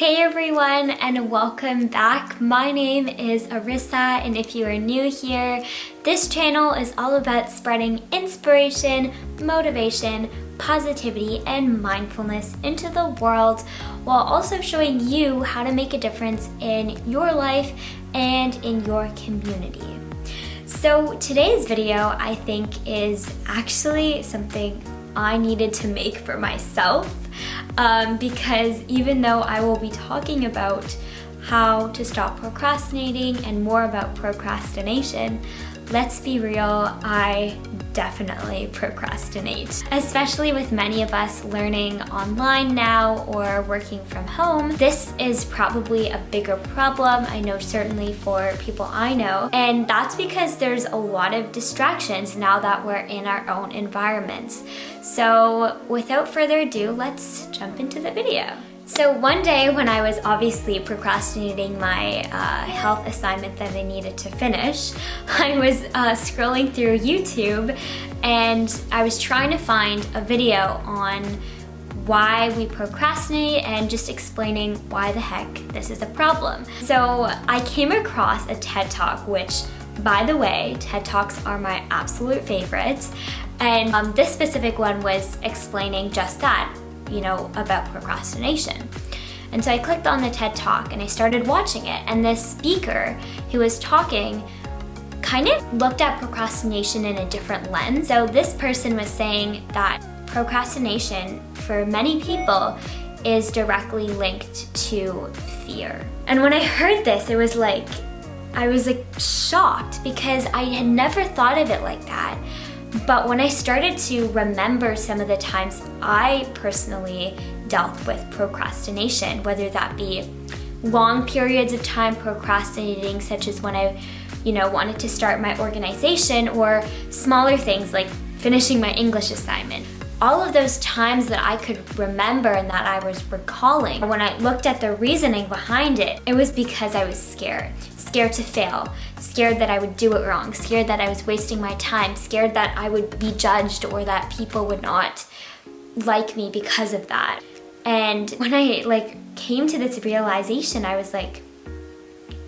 Hey everyone, and welcome back. My name is Arissa, and if you are new here, this channel is all about spreading inspiration, motivation, positivity, and mindfulness into the world, while also showing you how to make a difference in your life and in your community. So today's video, I think, is actually something I needed to make for myself. Because even though I will be talking about how to stop procrastinating and more about procrastination, let's be real, I definitely procrastinate. Especially with many of us learning online now or working from home, this is probably a bigger problem, I know certainly for people I know, and that's because there's a lot of distractions now that we're in our own environments. So without further ado, let's jump into the video. So one day when I was obviously procrastinating my health assignment that I needed to finish, I was scrolling through YouTube and I was trying to find a video on why we procrastinate and just explaining why the heck this is a problem. So I came across a TED Talk, which, by the way, TED Talks are my absolute favorites, and this specific one was explaining just that, about procrastination. And so I clicked on the TED Talk and I started watching it, and this speaker who was talking kind of looked at procrastination in a different lens. So this person was saying that procrastination for many people is directly linked to fear. And when I heard this, I was shocked because I had never thought of it like that. But when I started to remember some of the times I personally dealt with procrastination, whether that be long periods of time procrastinating, such as when I, wanted to start my organization, or smaller things like finishing my English assignment. All of those times that I could remember and that I was recalling, when I looked at the reasoning behind it, it was because I was scared. Scared to fail, scared that I would do it wrong, scared that I was wasting my time, scared that I would be judged or that people would not like me because of that. And when I came to this realization, I was like,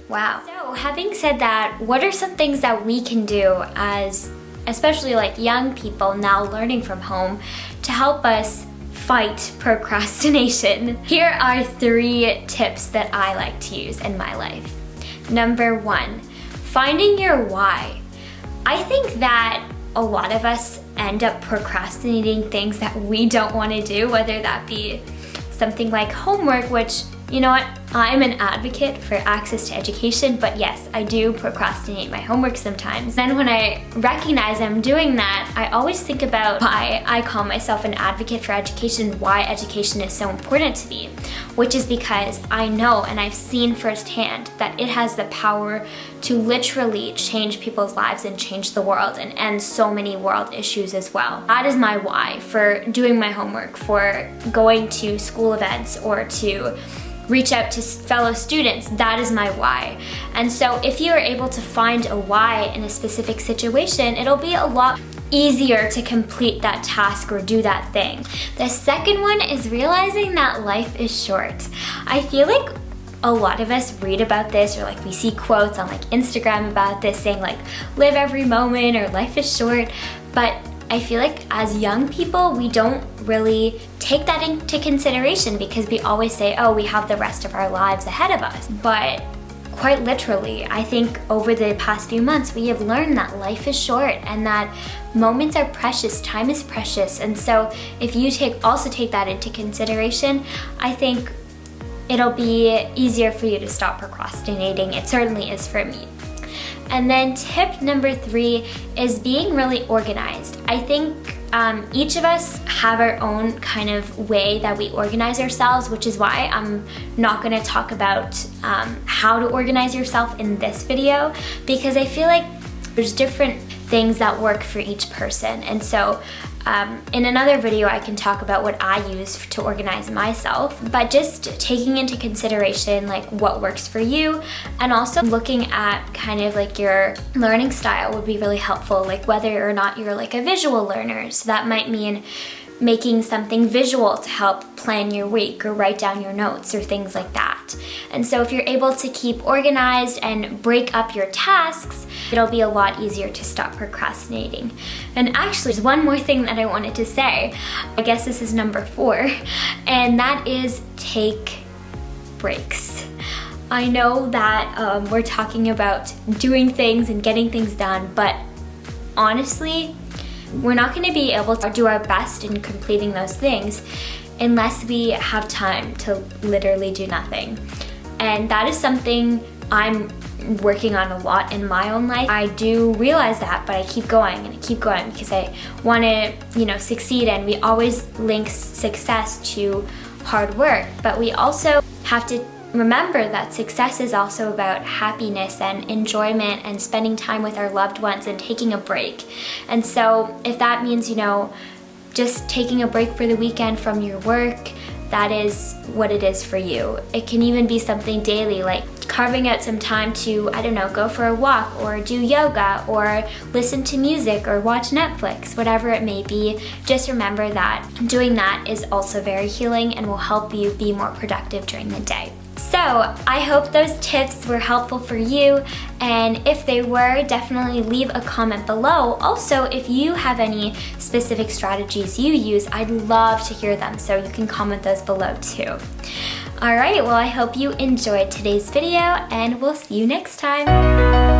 wow. So having said that, what are some things that we can do as especially young people now learning from home to help us fight procrastination? Here are 3 tips that I like to use in my life. Number 1, finding your why. I think that a lot of us end up procrastinating things that we don't want to do, whether that be something like homework, which, you know what, I'm an advocate for access to education, but yes, I do procrastinate my homework sometimes. Then when I recognize I'm doing that, I always think about why I call myself an advocate for education, why education is so important to me, which is because I know and I've seen firsthand that it has the power to literally change people's lives and change the world and end so many world issues as well. That is my why for doing my homework, for going to school events, or to reach out to fellow students. That is my why. And so if you are able to find a why in a specific situation, it'll be a lot easier to complete that task or do that thing. The second one is realizing that life is short. I feel like a lot of us read about this, or we see quotes on Instagram about this saying live every moment or life is short, but I feel like as young people, we don't really take that into consideration because we always say, oh, we have the rest of our lives ahead of us. But quite literally, I think over the past few months, we have learned that life is short and that moments are precious, time is precious. And so if you also take that into consideration, I think it'll be easier for you to stop procrastinating. It certainly is for me. And then tip number 3 is being really organized. I think each of us have our own kind of way that we organize ourselves, which is why I'm not going to talk about how to organize yourself in this video, because I feel like there's different things that work for each person. And so in another video, I can talk about what I use to organize myself, but just taking into consideration what works for you, and also looking at kind of your learning style would be really helpful, whether or not you're a visual learner. So that might mean making something visual to help plan your week or write down your notes or things like that. And so if you're able to keep organized and break up your tasks, it'll be a lot easier to stop procrastinating. And actually, there's one more thing that I wanted to say. I guess this is number 4, and that is take breaks. I know that we're talking about doing things and getting things done, but honestly, we're not going to be able to do our best in completing those things unless we have time to literally do nothing. And that is something I'm working on a lot in my own life. I do realize that, but I keep going and I keep going because I want to, succeed, and we always link success to hard work, but we also have to remember that success is also about happiness and enjoyment and spending time with our loved ones and taking a break. And so if that means, just taking a break for the weekend from your work, that is what it is for you. It can even be something daily, like carving out some time to, go for a walk or do yoga or listen to music or watch Netflix, whatever it may be. Just remember that doing that is also very healing and will help you be more productive during the day. So I hope those tips were helpful for you, and if they were, definitely leave a comment below. Also, if you have any specific strategies you use, I'd love to hear them, so you can comment those below too. Alright, well, I hope you enjoyed today's video, and we'll see you next time.